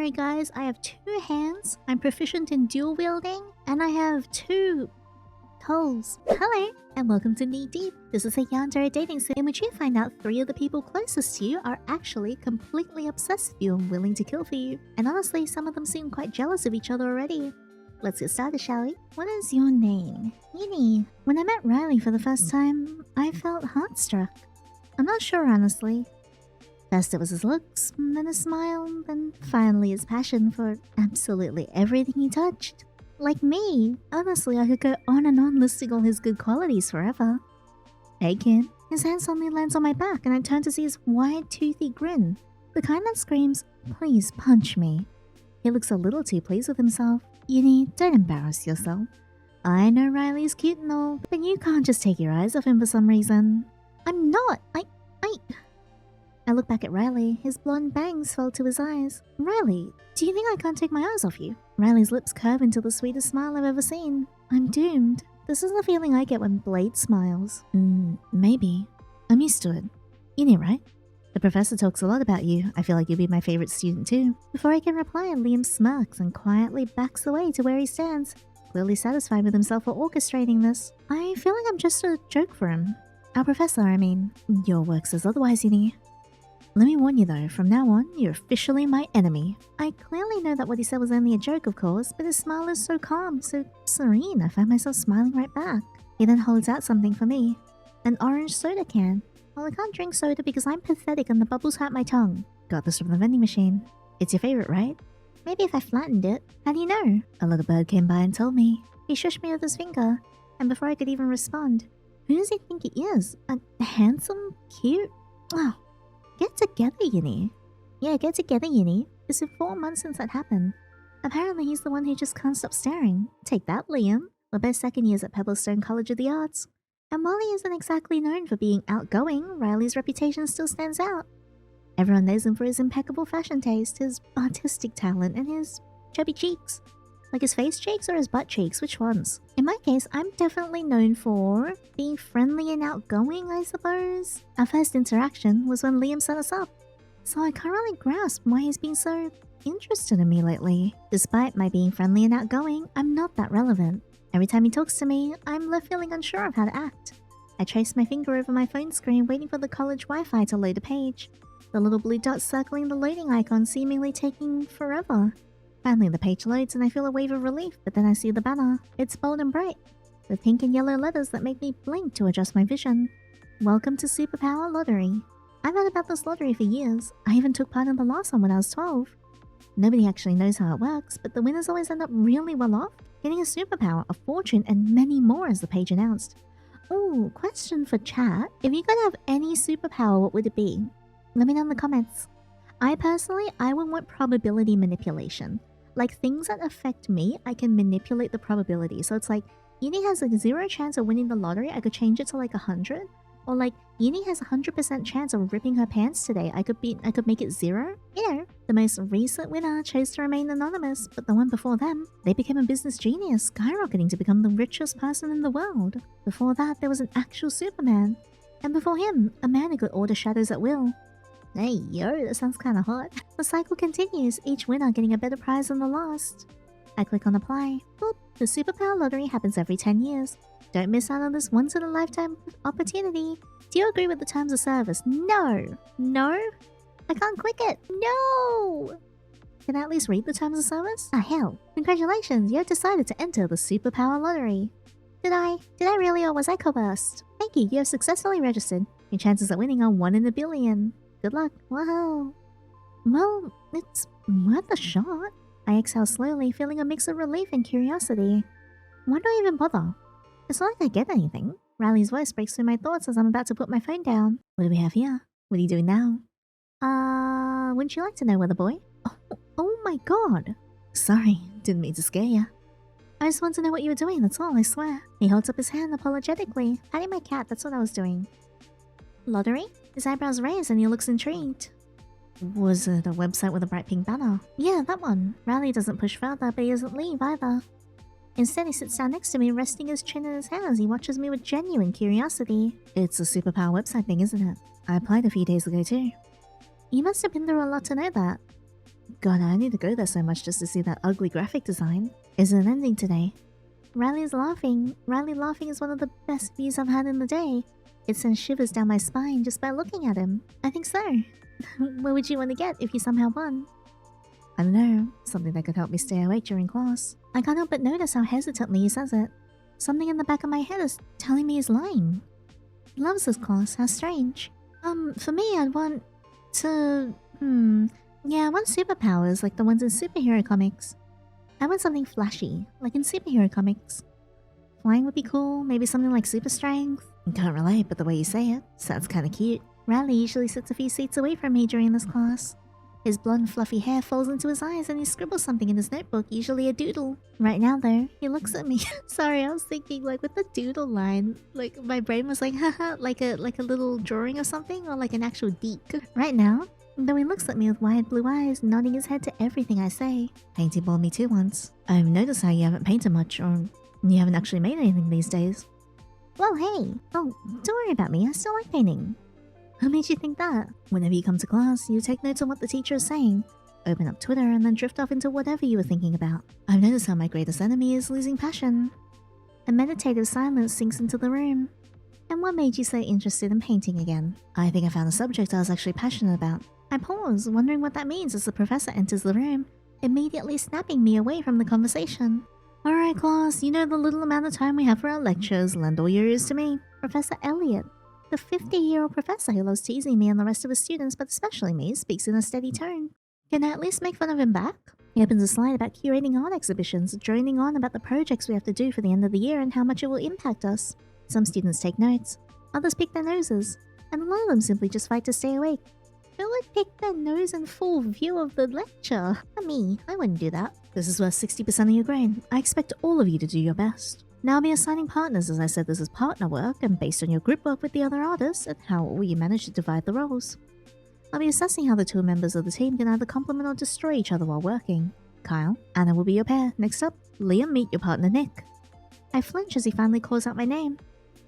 worry guys, I have 2 hands, I'm proficient in dual wielding, and I have 2 toes. Hello, and welcome to Knee Deep. This is a yandere dating sim in which you find out 3 of the people closest to you are actually completely obsessed with you and willing to kill for you. And honestly, some of them seem quite jealous of each other already. Let's get started, shall we? What is your name? Yinny. When I met Rylee for the first time, I felt heartstruck. I'm not sure, honestly. First it was his looks, then his smile, then finally his passion for absolutely everything he touched. Like me. Honestly, I could go on and on listing all his good qualities forever. Hey kid. His hand suddenly lands on my back and I turn to see his wide, toothy grin. The kind that screams, "Please punch me." He looks a little too pleased with himself. Yinny, don't embarrass yourself. I know Rylee's cute and all, but you can't just take your eyes off him for some reason. I'm not. I look back at Rylee. His blonde bangs fell to his eyes. Rylee, do you think I can't take my eyes off you? Rylee's lips curve into the sweetest smile I've ever seen. I'm doomed. This is the feeling I get when Blade smiles. Maybe. I'm used to it. Yinny, right? The professor talks a lot about you. I feel like you'd be my favorite student too. Before I can reply, Liam smirks and quietly backs away to where he stands, clearly satisfied with himself for orchestrating this. I feel like I'm just a joke for him. Our professor, I mean. Your work says otherwise, Yinny. Let me warn you though, from now on, you're officially my enemy. I clearly know that what he said was only a joke, of course, but his smile is so calm, so serene, I find myself smiling right back. He then holds out something for me. An orange soda can. Well, I can't drink soda because I'm pathetic and the bubbles hurt my tongue. Got this from the vending machine. It's your favorite, right? Maybe if I flattened it. How do you know? A little bird came by and told me. He shushed me with his finger, and before I could even respond, who does he think he is? A handsome, cute... Oh. Get together, Yinny. Yeah, get together, Yinny. It's been 4 months since that happened. Apparently he's the one who just can't stop staring. Take that, Liam. We're both second years at Pebblestone College of the Arts. And while he isn't exactly known for being outgoing, Rylee's reputation still stands out. Everyone knows him for his impeccable fashion taste, his artistic talent, and his chubby cheeks. Like his face cheeks or his butt cheeks, which ones? In my case, I'm definitely known for being friendly and outgoing, I suppose. Our first interaction was when Liam set us up, so I can't really grasp why he's been so interested in me lately. Despite my being friendly and outgoing, I'm not that relevant. Every time he talks to me, I'm left feeling unsure of how to act. I trace my finger over my phone screen waiting for the college Wi-Fi to load a page. The little blue dot circling the loading icon seemingly taking forever. Finally, the page loads and I feel a wave of relief, but then I see the banner. It's bold and bright, with pink and yellow letters that make me blink to adjust my vision. Welcome to Superpower Lottery. I've heard about this lottery for years. I even took part in the last one when I was 12. Nobody actually knows how it works, but the winners always end up really well off, getting a superpower, a fortune, and many more, as the page announced. Ooh, question for chat. If you could have any superpower, what would it be? Let me know in the comments. I would want probability manipulation. Like, things that affect me, I can manipulate the probability. So it's like, Yinny has a 0 chance of winning the lottery, I could change it to like 100. Or like, Yinny has a 100% chance of ripping her pants today, I could make it 0. You know, the most recent winner chose to remain anonymous, but the one before them, they became a business genius, skyrocketing to become the richest person in the world. Before that, there was an actual Superman. And before him, a man who could order shadows at will. Hey, yo, that sounds kinda hot. The cycle continues, each winner getting a better prize than the last. I click on apply. Boop, the Superpower Lottery happens every 10 years. Don't miss out on this once-in-a-lifetime opportunity. Do you agree with the terms of service? No! No? I can't click it! No! Can I at least read the terms of service? Ah, hell. Congratulations, you have decided to enter the Superpower Lottery. Did I really, or was I coerced? Thank you, you have successfully registered. Your chances of winning are 1 in a billion. Good luck. Wow. Well, it's worth a shot. I exhale slowly, feeling a mix of relief and curiosity. Why do I even bother? It's not like I get anything. Rylee's voice breaks through my thoughts as I'm about to put my phone down. What do we have here? What are you doing now? Wouldn't you like to know, Weather Boy? Oh my god. Sorry, didn't mean to scare you. I just want to know what you were doing, that's all, I swear. He holds up his hand apologetically. Patting my cat, that's what I was doing. Lottery? His eyebrows raise and he looks intrigued. Was it a website with a bright pink banner? Yeah, that one. Rylee doesn't push further, but he doesn't leave either. Instead, he sits down next to me, resting his chin in his hand as he watches me with genuine curiosity. It's a superpower website thing, isn't it? I applied a few days ago too. You must have been through a lot to know that. God, I need to go there so much just to see that ugly graphic design. Is it ending today? Rylee is laughing. Rylee laughing is one of the best views I've had in the day. It sends shivers down my spine just by looking at him. I think so. What would you want to get if you somehow won? I don't know. Something that could help me stay awake during class. I can't help but notice how hesitantly he says it. Something in the back of my head is telling me he's lying. He loves this class. How strange. For me, I'd want to... Yeah, I want superpowers like the ones in superhero comics. I want something flashy, like in superhero comics. Flying would be cool, maybe something like super strength. Can't relate, but the way you say it sounds kinda cute. Rylee usually sits a few seats away from me during this class. His blonde fluffy hair falls into his eyes and he scribbles something in his notebook, usually a doodle. Right now though, he looks at me. Sorry, I was thinking like with the doodle line, like my brain was like haha, like a little drawing or something, or like an actual deek. Right now, though, he looks at me with wide blue eyes, nodding his head to everything I say. Painting bored me too once. I've noticed how you haven't painted much, or you haven't actually made anything these days. Well, hey. Oh, don't worry about me, I still like painting. Who made you think that? Whenever you come to class, you take notes on what the teacher is saying, open up Twitter, and then drift off into whatever you were thinking about. I've noticed how my greatest enemy is losing passion. A meditative silence sinks into the room. And what made you so interested in painting again? I think I found a subject I was actually passionate about. I pause, wondering what that means as the professor enters the room, immediately snapping me away from the conversation. Alright class, you know the little amount of time we have for our lectures, lend all your ears to me. Professor Elliot, the 50-year-old professor who loves teasing me and the rest of his students, but especially me, speaks in a steady tone. Can I at least make fun of him back? He opens a slide about curating art exhibitions, droning on about the projects we have to do for the end of the year and how much it will impact us. Some students take notes, others pick their noses, and a lot of them simply just fight to stay awake. Who would pick their nose in full view of the lecture? Not me, I wouldn't do that. This is worth 60% of your grade. I expect all of you to do your best. Now I'll be assigning partners, as I said this is partner work, and based on your group work with the other artists and how will you manage to divide the roles. I'll be assessing how the two members of the team can either complement or destroy each other while working. Kyle, Anna will be your pair. Next up, Liam, meet your partner Nick. I flinch as he finally calls out my name.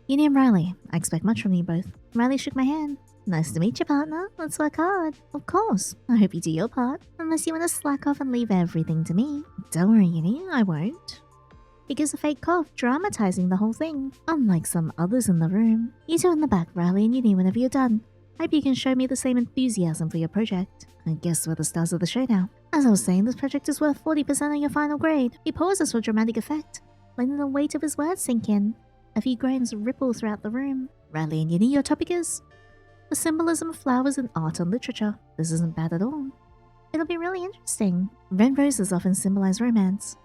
Your name Rylee. I expect much from you both. Rylee shook my hand. Nice to meet you, partner. Let's work hard. Of course. I hope you do your part. Unless you want to slack off and leave everything to me. Don't worry, Yinny, I won't. He gives a fake cough, dramatizing the whole thing, unlike some others in the room. You two in the back, Rylee and Yinny, whenever you're done. Hope you can show me the same enthusiasm for your project. I guess we're the stars of the show now. As I was saying, this project is worth 40% of your final grade. He pauses for dramatic effect, letting the weight of his words sink in. A few groans ripple throughout the room. Rylee and Yinny, your topic is the symbolism of flowers in art and literature. This isn't bad at all. It'll be really interesting. Red roses often symbolize romance.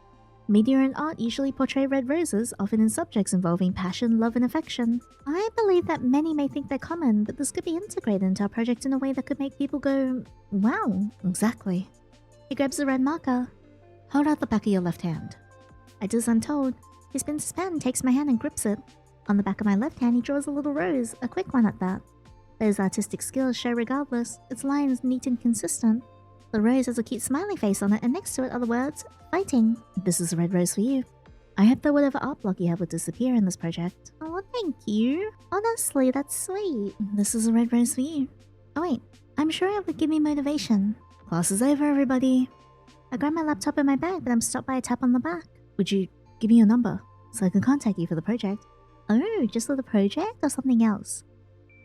Media and art usually portray red roses, often in subjects involving passion, love, and affection. I believe that many may think they're common, but this could be integrated into our project in a way that could make people go, wow, exactly. He grabs the red marker. Hold out the back of your left hand. I do as I'm told. He spins his pen, takes my hand and grips it. On the back of my left hand he draws a little rose, a quick one at that. But his artistic skills show regardless, its lines neat and consistent. The rose has a cute smiley face on it, and next to it are the words, fighting. This is a red rose for you. I hope that whatever art block you have would disappear in this project. Oh, thank you. Honestly, that's sweet. This is a red rose for you. Oh wait, I'm sure it would give me motivation. Class is over, everybody. I grab my laptop in my bag, but I'm stopped by a tap on the back. Would you give me your number, so I can contact you for the project? Oh, just for the project or something else?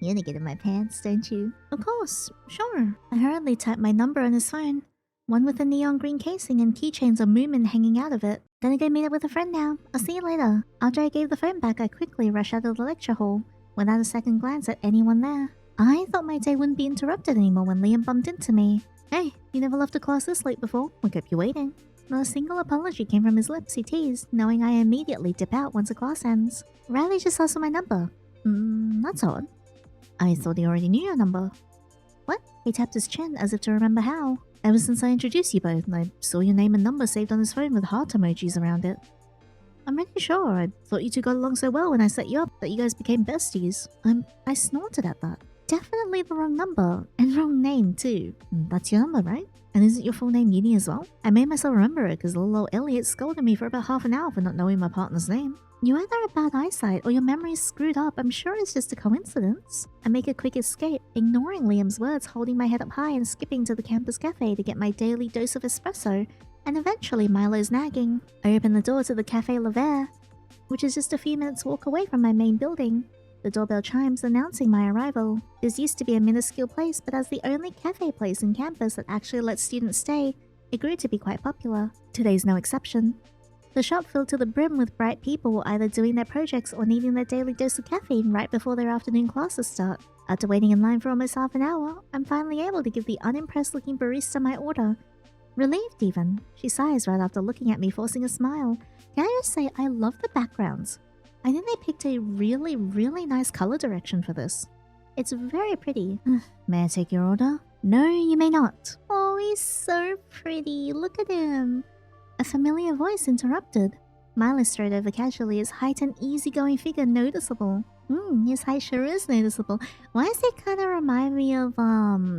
You're gonna get in my pants, don't you? Of course, sure. I hurriedly typed my number on his phone. One with a neon green casing and keychains of Moomin hanging out of it. Gonna go meet up with a friend now. I'll see you later. After I gave the phone back, I quickly rushed out of the lecture hall, without a second glance at anyone there. I thought my day wouldn't be interrupted anymore when Liam bumped into me. Hey, you never left a class this late before. We kept you waiting. Not a single apology came from his lips, he teased, knowing I immediately dip out once the class ends. Rylee just asked for my number. That's odd. I thought he already knew your number. What? He tapped his chin as if to remember how. Ever since I introduced you both, I saw your name and number saved on his phone with heart emojis around it. I'm really sure. I thought you two got along so well when I set you up that you guys became besties. I snorted at that. definitely the wrong number. And wrong name, too. That's your number, right? And isn't your full name Yinny as well? I made myself remember it because little old Elliot scolded me for about half an hour for not knowing my partner's name. You either have bad eyesight or your memory's screwed up. I'm sure it's just a coincidence. I make a quick escape, ignoring Liam's words, holding my head up high and skipping to the campus cafe to get my daily dose of espresso, and eventually Milo's nagging. I open the door to the Café L'Hiver, which is just a few minutes walk away from my main building. The doorbell chimes, announcing my arrival. This used to be a minuscule place, but as the only cafe place in campus that actually lets students stay, it grew to be quite popular. Today's no exception. The shop filled to the brim with bright people either doing their projects or needing their daily dose of caffeine right before their afternoon classes start. After waiting in line for almost half an hour, I'm finally able to give the unimpressed-looking barista my order. Relieved even. She sighs right after looking at me, forcing a smile. Can I just say I love the backgrounds? I think they picked a really, really nice color direction for this. It's very pretty. May I take your order? No, you may not. Oh, he's so pretty. Look at him. A familiar voice interrupted. Milo strode over casually, his height and easygoing figure noticeable. His height sure is noticeable. Why does he kind of remind me of,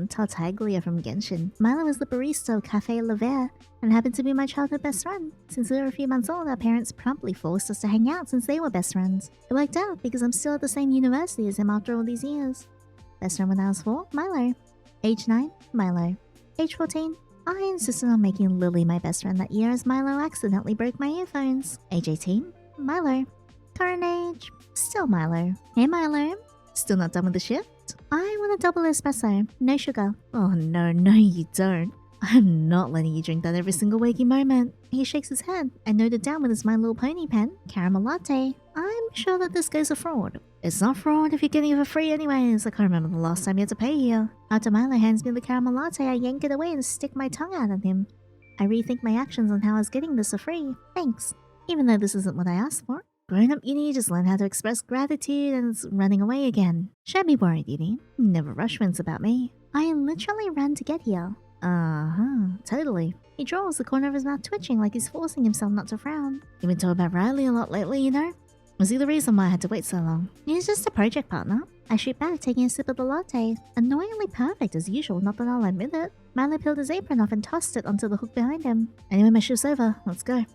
Tartaglia from Genshin? Milo is the barista of Café L'Hiver and happened to be my childhood best friend. Since we were a few months old, our parents promptly forced us to hang out since they were best friends. It worked out because I'm still at the same university as him after all these years. Best friend when I was 4, Milo. Age 9, Milo. Age 14, I insisted on making Lily my best friend that year as Milo accidentally broke my earphones. Age 18, Milo. Current age, still Milo. Hey Milo, still not done with the shift? I want a double espresso, no sugar. Oh no, you don't. I'm not letting you drink that every single waking moment. He shakes his head and noted down with his My Little Pony pen, caramel latte. I'm sure that this guy's a fraud. It's not fraud if you're getting it for free anyways. I can't remember the last time you had to pay here. After Milo hands me the caramel latte, I yank it away and stick my tongue out at him. I rethink my actions on how I was getting this for free. Thanks. Even though this isn't what I asked for. Grown-up Yinny just learned how to express gratitude and it's running away again. Should be worried, Yinny. Never rush when it's about me. I literally ran to get here. Totally. He draws, the corner of his mouth twitching like he's forcing himself not to frown. You've been talking about Rylee a lot lately, you know? Was he the reason why I had to wait so long? He's just a project partner. I shoot back, taking a sip of the latte. Annoyingly perfect as usual, not that I'll admit it. Milo peeled his apron off and tossed it onto the hook behind him. Anyway, my shift's over. Let's go.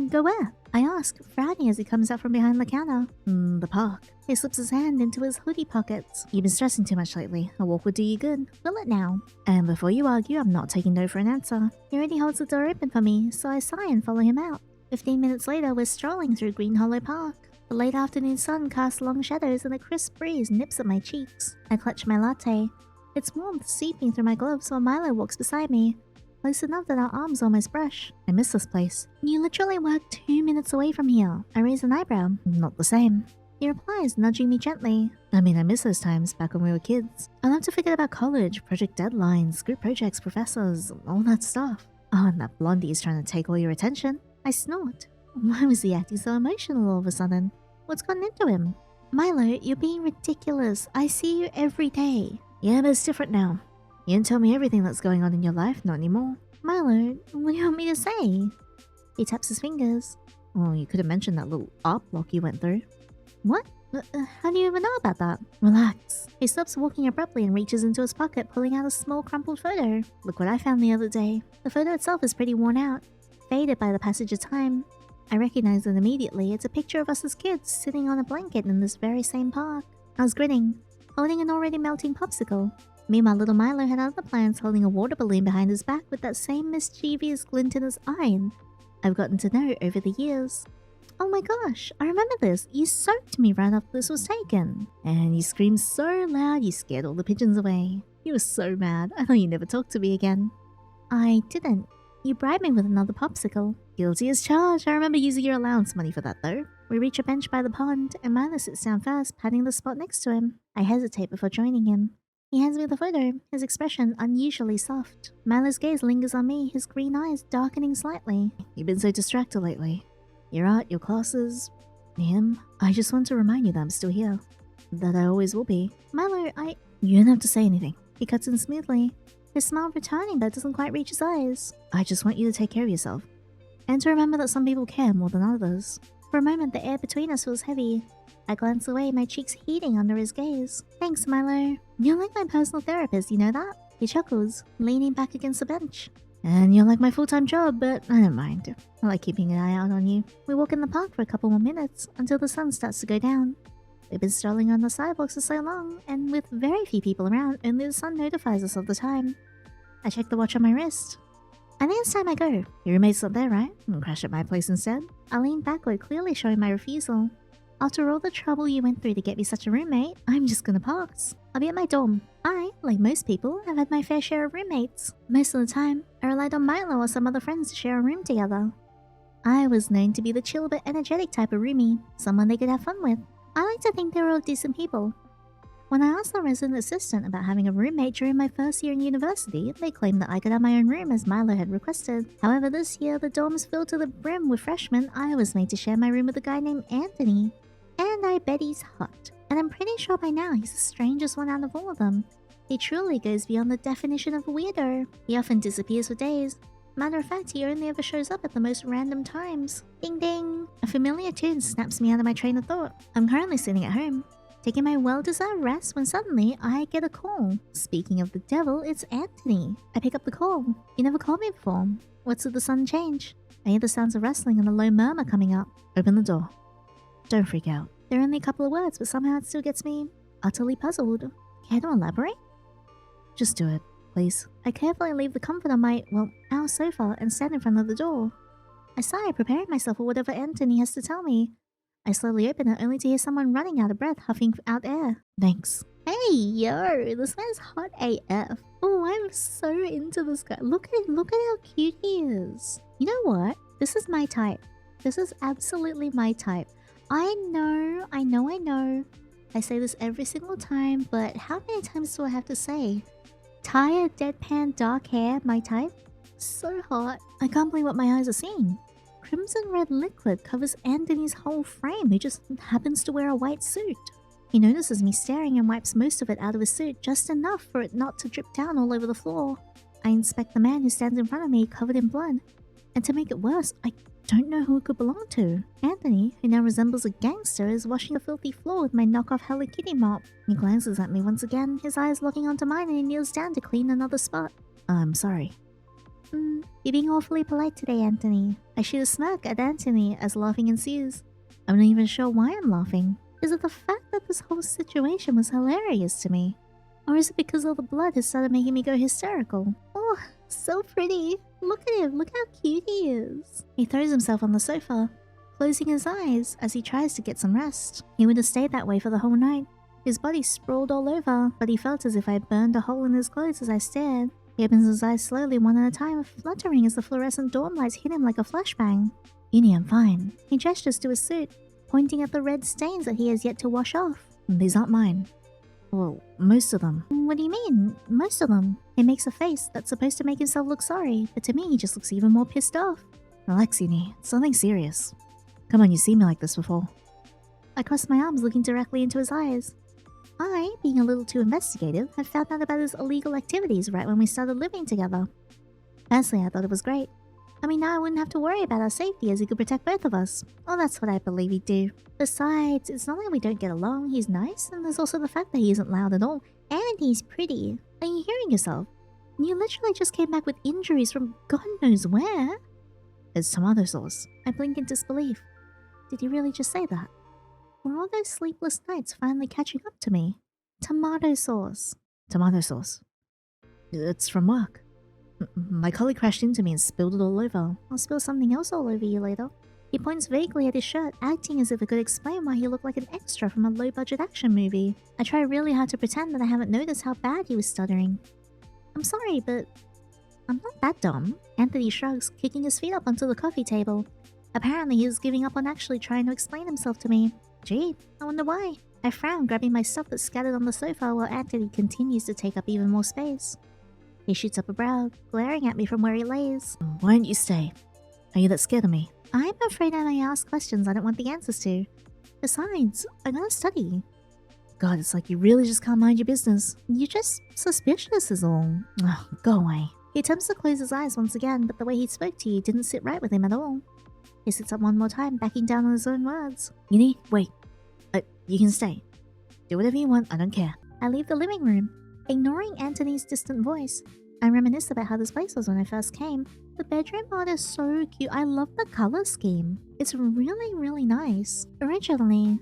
Go where? I ask, frowning as he comes out from behind the counter. The park. He slips his hand into his hoodie pockets. You've been stressing too much lately. A walk would do you good. Will it now? And before you argue, I'm not taking no for an answer. He already holds the door open for me, so I sigh and follow him out. 15 minutes later, we're strolling through Green Hollow Park. The late afternoon sun casts long shadows and a crisp breeze nips at my cheeks. I clutch my latte. Its warmth seeping through my gloves while Milo walks beside me. Close enough that our arms almost brush. I miss this place. You literally work 2 minutes away from here. I raise an eyebrow. Not the same. He replies, nudging me gently. I mean, I miss those times back when we were kids. I love to forget about college, project deadlines, group projects, professors, all that stuff. Oh, and that blondie is trying to take all your attention. I snort. Why was he acting so emotional all of a sudden? What's gotten into him? Milo, you're being ridiculous. I see you every day. Yeah, but it's different now. You didn't tell me everything that's going on in your life, not anymore. Milo, what do you want me to say? He taps his fingers. Oh, you could have mentioned that little art block you went through. What? How do you even know about that? Relax. He stops walking abruptly and reaches into his pocket, pulling out a small crumpled photo. Look what I found the other day. The photo itself is pretty worn out, faded by the passage of time. I recognize it immediately. It's a picture of us as kids, sitting on a blanket in this very same park. I was grinning, holding an already melting popsicle. Meanwhile, little Milo had other plans, holding a water balloon behind his back with that same mischievous glint in his eye I've gotten to know over the years. Oh my gosh, I remember this. You soaked me right after this was taken. And you screamed so loud you scared all the pigeons away. You were so mad. I thought you'd never talk to me again. I didn't. You bribed me with another popsicle. Guilty as charged. I remember using your allowance money for that though. We reach a bench by the pond, and Milo sits down first, patting the spot next to him. I hesitate before joining him. He hands me the photo, his expression unusually soft. Milo's gaze lingers on me, his green eyes darkening slightly. You've been so distracted lately. Your art, your classes, him. I just want to remind you that I'm still here. That I always will be. Milo, You don't have to say anything. He cuts in smoothly, his smile returning but doesn't quite reach his eyes. I just want you to take care of yourself. And to remember that some people care more than others. For a moment, the air between us feels heavy. I glance away, my cheeks heating under his gaze. Thanks, Milo. You're like my personal therapist, you know that? He chuckles, leaning back against the bench. And you're like my full-time job, but I don't mind. I like keeping an eye out on you. We walk in the park for a couple more minutes until the sun starts to go down. We've been strolling on the sidewalks for so long, and with very few people around, only the sun notifies us of the time. I check the watch on my wrist. I think it's time I go. Your roommate's not there, right? I'll crash at my place instead. I lean backward, clearly showing my refusal. After all the trouble you went through to get me such a roommate, I'm just gonna pass. I'll be at my dorm. I, like most people, have had my fair share of roommates. Most of the time, I relied on Milo or some other friends to share a room together. I was known to be the chill but energetic type of roomie, someone they could have fun with. I like to think they were all decent people. When I asked the resident assistant about having a roommate during my first year in university, they claimed that I could have my own room as Milo had requested. However, this year, the dorms filled to the brim with freshmen. I was made to share my room with a guy named Anthony. And I bet he's hot. And I'm pretty sure by now he's the strangest one out of all of them. He truly goes beyond the definition of a weirdo. He often disappears for days. Matter of fact, he only ever shows up at the most random times. Ding ding! A familiar tune snaps me out of my train of thought. I'm currently sitting at home, taking my well-deserved rest when suddenly I get a call. Speaking of the devil, it's Anthony. I pick up the call. You never called me before. What's with the sudden change? I hear the sounds of wrestling and a low murmur coming up. Open the door. Don't freak out. There are only a couple of words, but somehow it still gets me utterly puzzled. Care to elaborate? Just do it, please. I carefully leave the comfort on our sofa and stand in front of the door. I sigh, preparing myself for whatever Anthony has to tell me. I slowly open it, only to hear someone running out of breath, huffing out air. Thanks. Hey, yo, this man's hot AF. Oh, I'm so into this guy. Look at him, look at how cute he is. You know what? This is my type. This is absolutely my type. I know. I say this every single time, but how many times do I have to say? Tired, deadpan, dark hair, my type? So hot. I can't believe what my eyes are seeing. Crimson red liquid covers Anthony's whole frame, who just happens to wear a white suit. He notices me staring and wipes most of it out of his suit, just enough for it not to drip down all over the floor. I inspect the man who stands in front of me, covered in blood. And to make it worse, I don't know who it could belong to. Anthony, who now resembles a gangster, is washing the filthy floor with my knockoff Hello Kitty mop. He glances at me once again, his eyes locking onto mine, and he kneels down to clean another spot. I'm sorry. You're being awfully polite today, Anthony. I shoot a smirk at Anthony as laughing ensues. I'm not even sure why I'm laughing. Is it the fact that this whole situation was hilarious to me? Or is it because all the blood has started making me go hysterical? Oh, so pretty. Look at him, look how cute he is. He throws himself on the sofa, closing his eyes as he tries to get some rest. He would have stayed that way for the whole night. His body sprawled all over, but he felt as if I burned a hole in his clothes as I stared. He opens his eyes slowly, one at a time, fluttering as the fluorescent dorm lights hit him like a flashbang. Yinny, I'm fine. He gestures to his suit, pointing at the red stains that he has yet to wash off. These aren't mine. Well, most of them. What do you mean, most of them? He makes a face that's supposed to make himself look sorry, but to me he just looks even more pissed off. Relax, Yinny. It's nothing serious. Come on, you've seen me like this before. I cross my arms, looking directly into his eyes. I, being a little too investigative, had found out about his illegal activities right when we started living together. Personally, I thought it was great. I mean, now I wouldn't have to worry about our safety as he could protect both of us. Well, that's what I believe he'd do. Besides, it's not like we don't get along, he's nice, and there's also the fact that he isn't loud at all. And he's pretty. Are you hearing yourself? You literally just came back with injuries from God knows where. It's tomato sauce. I blink in disbelief. Did he really just say that? Were all those sleepless nights finally catching up to me? Tomato sauce. Tomato sauce. It's from work. My colleague crashed into me and spilled it all over. I'll spill something else all over you later. He points vaguely at his shirt, acting as if it could explain why he looked like an extra from a low-budget action movie. I try really hard to pretend that I haven't noticed how bad he was stuttering. I'm sorry, but I'm not that dumb. Anthony shrugs, kicking his feet up onto the coffee table. Apparently he was giving up on actually trying to explain himself to me. Gee, I wonder why. I frown, grabbing my stuff that's scattered on the sofa while Anthony continues to take up even more space. He shoots up a brow, glaring at me from where he lays. Why don't you stay? Are you that scared of me? I'm afraid I may ask questions I don't want the answers to. Besides, I'm gonna study. God, it's like you really just can't mind your business. You're just suspicious is all. Ugh, go away. He attempts to close his eyes once again, but the way he spoke to you didn't sit right with him at all. He sits up one more time, backing down on his own words. Yinny, wait. You can stay. Do whatever you want, I don't care. I leave the living room, ignoring Anthony's distant voice. I reminisce about how this place was when I first came. The bedroom art is so cute. I love the color scheme. It's really, really nice. Originally,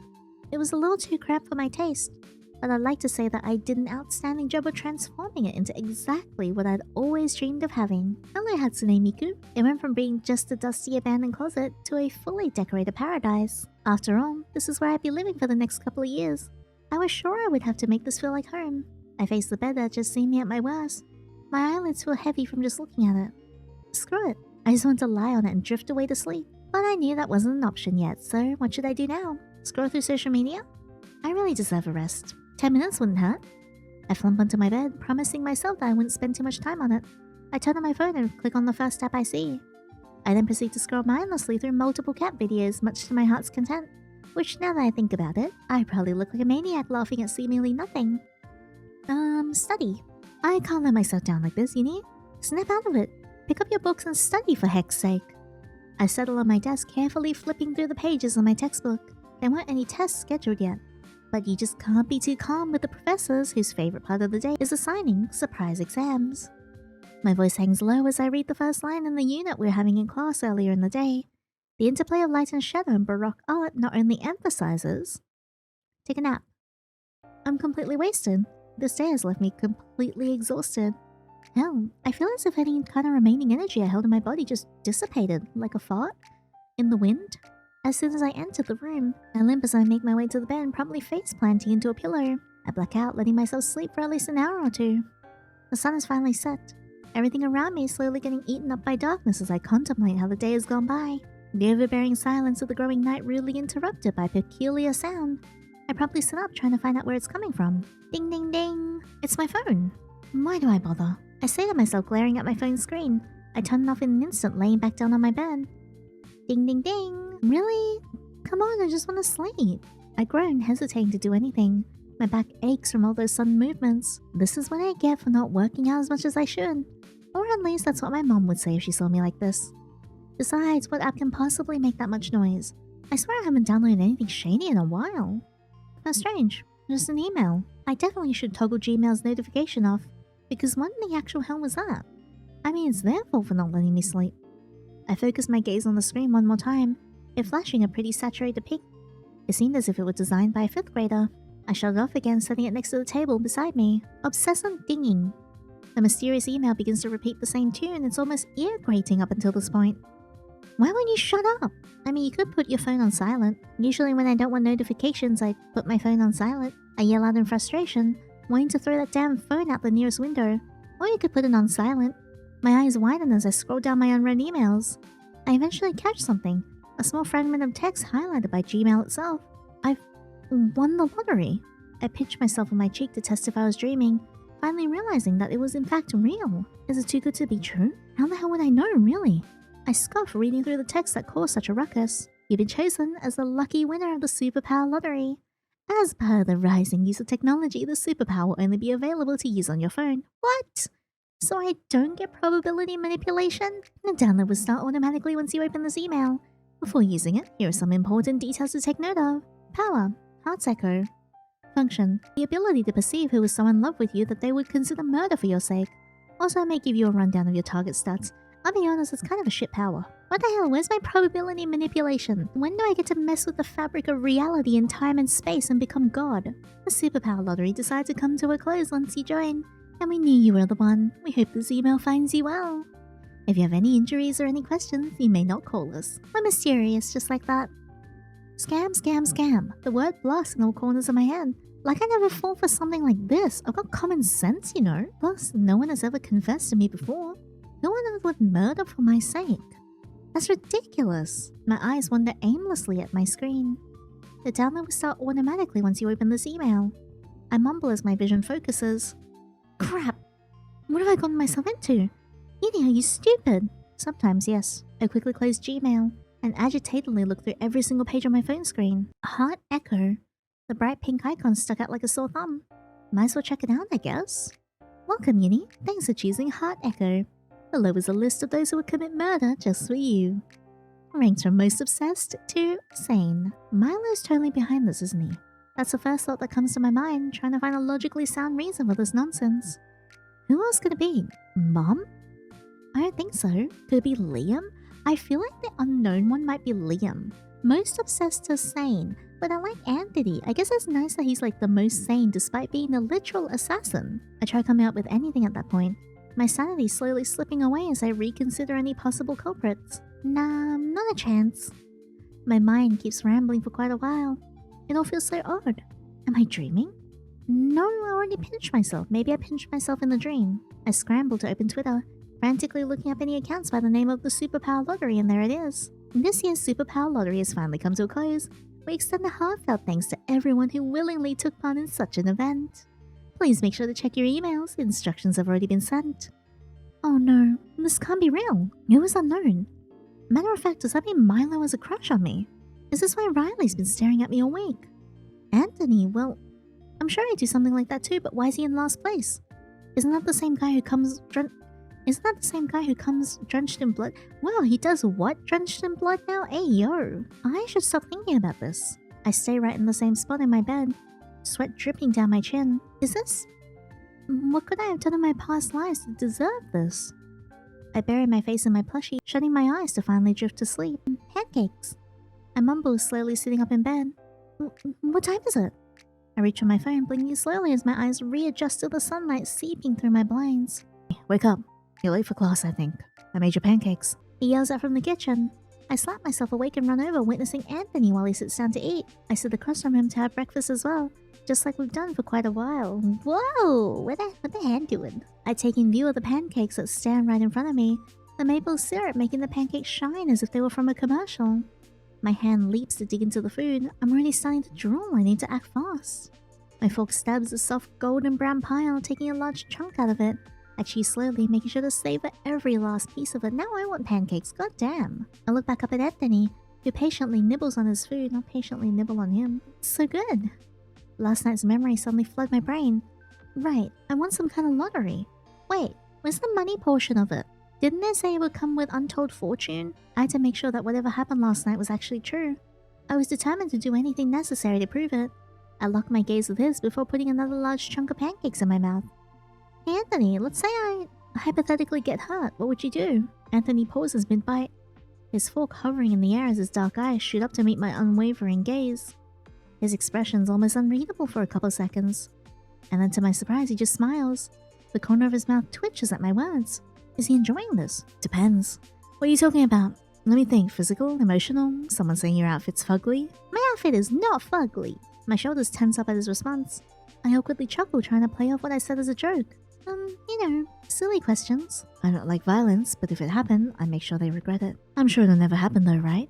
it was a little too crap for my taste, but I'd like to say that I did an outstanding job of transforming it into exactly what I'd always dreamed of having. Hello, Hatsune Miku. It went from being just a dusty abandoned closet to a fully decorated paradise. After all, this is where I'd be living for the next couple of years. I was sure I would have to make this feel like home. I face the bed that just seen me at my worst. My eyelids feel heavy from just looking at it. Screw it. I just want to lie on it and drift away to sleep. But I knew that wasn't an option yet, so what should I do now? Scroll through social media? I really deserve a rest. 10 minutes wouldn't hurt. I flump onto my bed, promising myself that I wouldn't spend too much time on it. I turn on my phone and click on the first app I see. I then proceed to scroll mindlessly through multiple cat videos, much to my heart's content. Which, now that I think about it, I probably look like a maniac laughing at seemingly nothing. Study. I can't let myself down like this, Yinny. Snap out of it. Pick up your books and study, for heck's sake. I settle on my desk, carefully flipping through the pages of my textbook. There weren't any tests scheduled yet. But you just can't be too calm with the professors whose favorite part of the day is assigning surprise exams. My voice hangs low as I read the first line in the unit we were having in class earlier in the day. The interplay of light and shadow in Baroque art not only emphasizes... Take a nap. I'm completely wasted. This day has left me completely exhausted. Hell, I feel as if any kind of remaining energy I held in my body just dissipated, like a fart, in the wind. As soon as I enter the room, I limp as I make my way to the bed and promptly face planting into a pillow. I black out, letting myself sleep for at least an hour or two. The sun has finally set. Everything around me is slowly getting eaten up by darkness as I contemplate how the day has gone by. The overbearing silence of the growing night rudely interrupted by a peculiar sound. I promptly sit up, trying to find out where it's coming from. Ding ding ding! It's my phone! Why do I bother? I say to myself, glaring at my phone screen. I turn it off in an instant, laying back down on my bed. Ding ding ding! Really? Come on, I just want to sleep. I groan, hesitating to do anything. My back aches from all those sudden movements. This is what I get for not working out as much as I should. Or at least that's what my mom would say if she saw me like this. Besides, what app can possibly make that much noise? I swear I haven't downloaded anything shady in a while. How strange. Just an email. I definitely should toggle Gmail's notification off, because what in the actual hell was that? I mean, it's their fault for not letting me sleep. I focus my gaze on the screen one more time, it flashing a pretty saturated pink. It seemed as if it was designed by a 5th grader. I shut it off again, setting it next to the table beside me. Obsessive dinging. The mysterious email begins to repeat the same tune. It's almost ear-grating up until this point. Why won't you shut up? I mean, you could put your phone on silent. Usually when I don't want notifications, I put my phone on silent. I yell out in frustration, wanting to throw that damn phone out the nearest window. Or you could put it on silent. My eyes widen as I scroll down my unread emails. I eventually catch something. A small fragment of text highlighted by Gmail itself. I've won the lottery. I pinched myself on my cheek to test if I was dreaming, finally realizing that it was in fact real. Is it too good to be true? How the hell would I know, really? I scoff, reading through the text that caused such a ruckus. You've been chosen as the lucky winner of the superpower lottery. As per the rising use of technology, the superpower will only be available to use on your phone. What? So I don't get probability manipulation? The download will start automatically once you open this email. Before using it, here are some important details to take note of. Power. Heart's echo. Function. The ability to perceive who is so in love with you that they would consider murder for your sake. Also, I may give you a rundown of your target stats. I'll be honest, it's kind of a shit power. What the hell, where's my probability manipulation? When do I get to mess with the fabric of reality in time and space and become God? The superpower lottery decided to come to a close once you join, and we knew you were the one. We hope this email finds you well. If you have any injuries or any questions, you may not call us. We're mysterious, just like that. Scam, scam, scam. The word blasts in all corners of my head. Like I never fall for something like this. I've got common sense, you know. Plus, no one has ever confessed to me before. No one ever would murder for my sake. That's ridiculous. My eyes wander aimlessly at my screen. The download will start automatically once you open this email. I mumble as my vision focuses. Crap! What have I gotten myself into? Yinny, are you stupid? Sometimes, yes. I quickly close Gmail and agitatedly look through every single page on my phone screen. Heart echo. The bright pink icon stuck out like a sore thumb. Might as well check it out, I guess. Welcome, Yinny. Thanks for choosing Heart Echo. Below is a list of those who would commit murder just for you. Ranked from most obsessed to sane. Milo's totally behind this, isn't he? That's the first thought that comes to my mind, trying to find a logically sound reason for this nonsense. Who else could it be? Mom? I don't think so. Could it be Liam? I feel like the unknown one might be Liam. Most obsessed to sane, but I like Anthony. I guess it's nice that he's like the most sane despite being a literal assassin. I try coming up with anything at that point. My sanity slowly slipping away as I reconsider any possible culprits. Nah, not a chance. My mind keeps rambling for quite a while. It all feels so odd. Am I dreaming? No, I already pinched myself. Maybe I pinched myself in the dream. I scramble to open Twitter, frantically looking up any accounts by the name of the Superpower Lottery, and there it is. This year's Superpower Lottery has finally come to a close. We extend a heartfelt thanks to everyone who willingly took part in such an event. Please make sure to check your emails. Instructions have already been sent. Oh no, this can't be real. It was unknown. Matter of fact, does that mean Milo has a crush on me? Is this why Riley's been staring at me all week? Anthony, well, I'm sure he'd do something like that too, but why is he in last place? Isn't that the same guy who comes drenched in blood? Wow, he does what? Drenched in blood now? Hey yo, I should stop thinking about this. I stay right in the same spot in my bed, sweat dripping down my chin. Is this... What could I have done in my past lives to deserve this? I bury my face in my plushie, shutting my eyes to finally drift to sleep. Pancakes. I mumble, slowly sitting up in bed. What time is it? I reach for my phone, blinking slowly as my eyes readjust to the sunlight seeping through my blinds. Wake up. You're late for class, I think. I made your pancakes. He yells out from the kitchen. I slap myself awake and run over, witnessing Anthony while he sits down to eat. I sit across from him to have breakfast as well, just like we've done for quite a while. Whoa! What the hand doing? I take in view of the pancakes that stand right in front of me, the maple syrup making the pancakes shine as if they were from a commercial. My hand leaps to dig into the food. I'm already starting to drool. I need to act fast. My fork stabs the soft golden brown pile, taking a large chunk out of it. I chew slowly, making sure to savor every last piece of it. Now I want pancakes, goddamn. I look back up at Anthony, who patiently nibbles on his food, not patiently nibble on him. It's so good. Last night's memory suddenly flooded my brain. Right, I won some kind of lottery. Wait, where's the money portion of it? Didn't they say it would come with untold fortune? I had to make sure that whatever happened last night was actually true. I was determined to do anything necessary to prove it. I locked my gaze with his before putting another large chunk of pancakes in my mouth. Hey Anthony, let's say I hypothetically get hurt. What would you do? Anthony pauses mid-bite, his fork hovering in the air as his dark eyes shoot up to meet my unwavering gaze. His expression's almost unreadable for a couple seconds. And then to my surprise, he just smiles. The corner of his mouth twitches at my words. Is he enjoying this? Depends. What are you talking about? Let me think. Physical? Emotional? Someone saying your outfit's fugly? My outfit is not fugly. My shoulders tense up at his response. I awkwardly chuckle, trying to play off what I said as a joke. You know, silly questions. I don't like violence, but if it happened, I'd make sure they regret it. I'm sure it'll never happen though, right?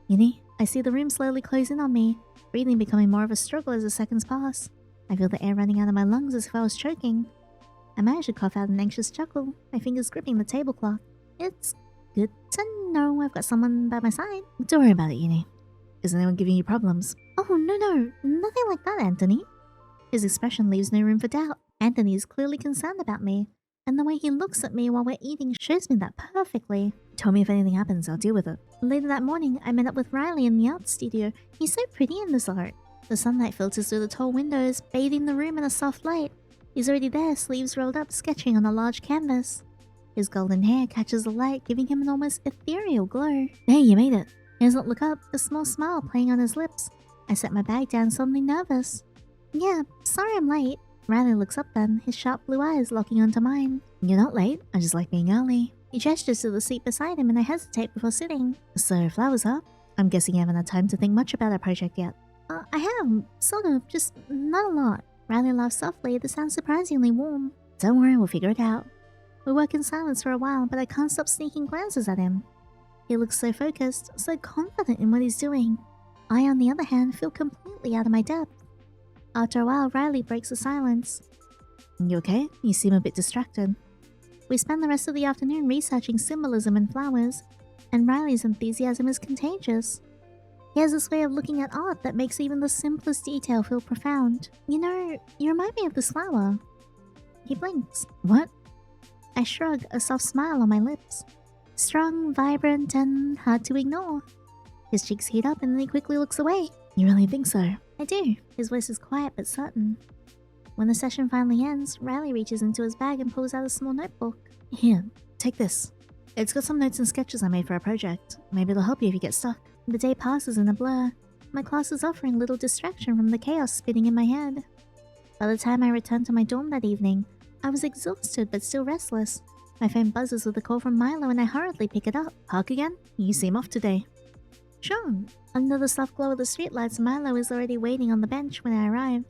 Yinny, I see the room slowly close in on me, breathing becoming more of a struggle as the seconds pass. I feel the air running out of my lungs as if I was choking. I manage to cough out an anxious chuckle, my fingers gripping the tablecloth. It's good to know I've got someone by my side. Don't worry about it, Yinny. Is anyone giving you problems? Oh, no, nothing like that, Anthony. His expression leaves no room for doubt. Anthony is clearly concerned about me, and the way he looks at me while we're eating shows me that perfectly. Tell me if anything happens, I'll deal with it. Later that morning, I met up with Rylee in the art studio. He's so pretty in this art. The sunlight filters through the tall windows, bathing the room in a soft light. He's already there, sleeves rolled up, sketching on a large canvas. His golden hair catches the light, giving him an almost ethereal glow. Hey, you made it. He doesn't look up, a small smile playing on his lips. I set my bag down, suddenly nervous. Yeah, sorry I'm late. Rylee looks up then, his sharp blue eyes locking onto mine. You're not late, I just like being early. He gestures to the seat beside him and I hesitate before sitting. So, flowers up? I'm guessing you haven't had time to think much about our project yet. I have, sort of, just not a lot. Rylee laughs softly, the sound surprisingly warm. Don't worry, we'll figure it out. We work in silence for a while, but I can't stop sneaking glances at him. He looks so focused, so confident in what he's doing. I, on the other hand, feel completely out of my depth. After a while, Rylee breaks the silence. You okay? You seem a bit distracted. We spend the rest of the afternoon researching symbolism in flowers, and Rylee's enthusiasm is contagious. He has this way of looking at art that makes even the simplest detail feel profound. You know, you remind me of this flower. He blinks. What? I shrug, a soft smile on my lips. Strong, vibrant, and hard to ignore. His cheeks heat up and then he quickly looks away. You really think so? I do. His voice is quiet but certain. When the session finally ends, Rylee reaches into his bag and pulls out a small notebook. Here, take this. It's got some notes and sketches I made for a project. Maybe it'll help you if you get stuck. The day passes in a blur. My class is offering little distraction from the chaos spinning in my head. By the time I returned to my dorm that evening, I was exhausted but still restless. My phone buzzes with a call from Milo and I hurriedly pick it up. Park again? You seem off today. Sure. Under the soft glow of the streetlights, Milo is already waiting on the bench when I arrive.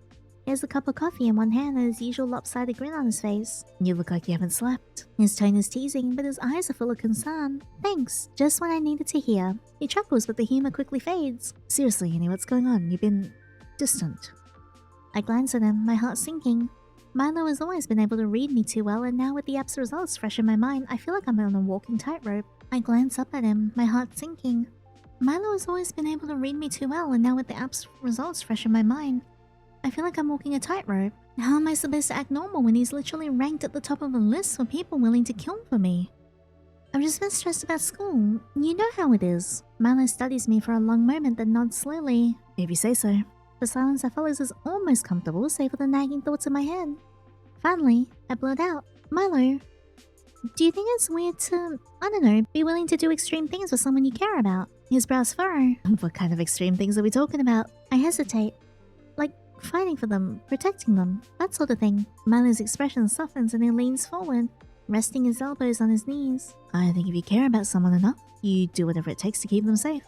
He has a cup of coffee in one hand and his usual lopsided grin on his face. You look like you haven't slept. His tone is teasing, but his eyes are full of concern. Thanks, just what I needed to hear. He chuckles, but the humor quickly fades. Seriously, Yanny, what's going on? You've been distant. I glance at him, my heart sinking. Milo has always been able to read me too well, and now with the app's results fresh in my mind, I feel like I'm on a walking tightrope. I glance up at him, my heart sinking. Milo has always been able to read me too well, and now with the app's results fresh in my mind, I feel like I'm walking a tightrope. How am I supposed to act normal when he's literally ranked at the top of a list for people willing to kill for me? I've just been stressed about school. You know how it is. Milo studies me for a long moment, then nods slowly. If you say so. The silence that follows is almost comfortable, save for the nagging thoughts in my head. Finally, I blurt out, Milo, do you think it's weird to, I don't know, be willing to do extreme things for someone you care about? His brows furrow. What kind of extreme things are we talking about? I hesitate. Like, fighting for them, protecting them, that sort of thing. Milo's expression softens and he leans forward, resting his elbows on his knees. I think if you care about someone enough, you do whatever it takes to keep them safe.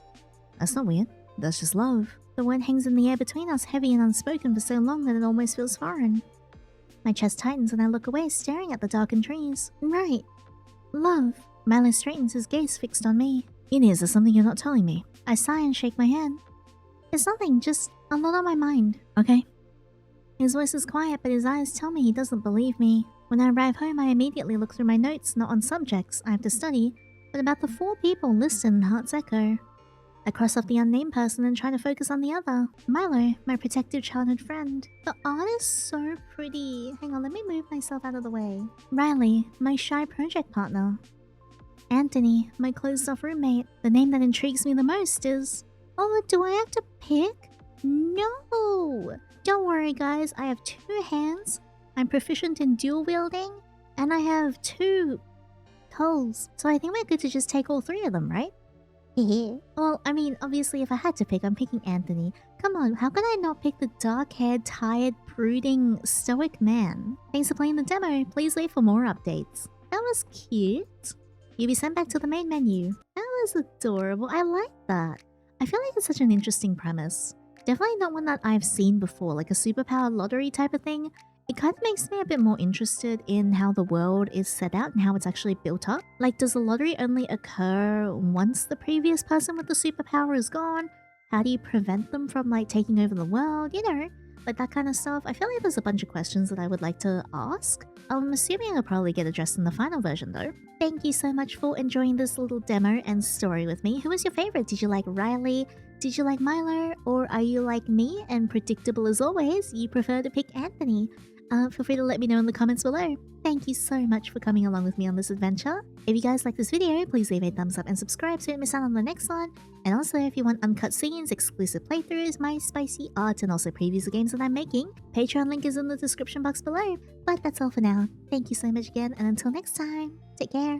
That's not weird. That's just love. The word hangs in the air between us, heavy and unspoken for so long that it almost feels foreign. My chest tightens and I look away, staring at the darkened trees. Right. Love. Milo straightens, his gaze fixed on me. Yanny, is there something you're not telling me? I sigh and shake my head. It's nothing, just a lot on my mind. Okay. His voice is quiet, but his eyes tell me he doesn't believe me. When I arrive home, I immediately look through my notes, not on subjects I have to study, but about the 4 people listed in Heart's Echo. I cross off the unnamed person and try to focus on the other. Milo, my protective childhood friend. The art is so pretty. Hang on, let me move myself out of the way. Rylee, my shy project partner. Anthony, my closed-off roommate. The name that intrigues me the most is... Oh, do I have to pick? No! Don't worry, guys. I have 2 hands. I'm proficient in dual wielding. And I have 2 toes. So I think we're good to just take all 3 of them, right? Well, I mean, obviously if I had to pick, I'm picking Anthony. Come on, how could I not pick the dark-haired, tired, brooding, stoic man? Thanks for playing the demo. Please wait for more updates. That was cute. You'll be sent back to the main menu. That was adorable. I like that. I feel like it's such an interesting premise. Definitely not one that I've seen before, like a superpower lottery type of thing. It kind of makes me a bit more interested in how the world is set out and how it's actually built up. Like, does the lottery only occur once the previous person with the superpower is gone? How do you prevent them from, like, taking over the world? You know, like that kind of stuff. I feel like there's a bunch of questions that I would like to ask. I'm assuming I'll probably get addressed in the final version, though. Thank you so much for enjoying this little demo and story with me. Who was your favorite? Did you like Rylee? Did you like Milo? Or are you like me and predictable as always, you prefer to pick Anthony? Feel free to let me know in the comments below. Thank you so much for coming along with me on this adventure. If you guys like this video, please leave a thumbs up and subscribe so you don't miss out on the next one. And also, if you want uncut scenes, exclusive playthroughs, my spicy art, and also previews of games that I'm making, Patreon link is in the description box below. But that's all for now. Thank you so much again, and until next time, take care.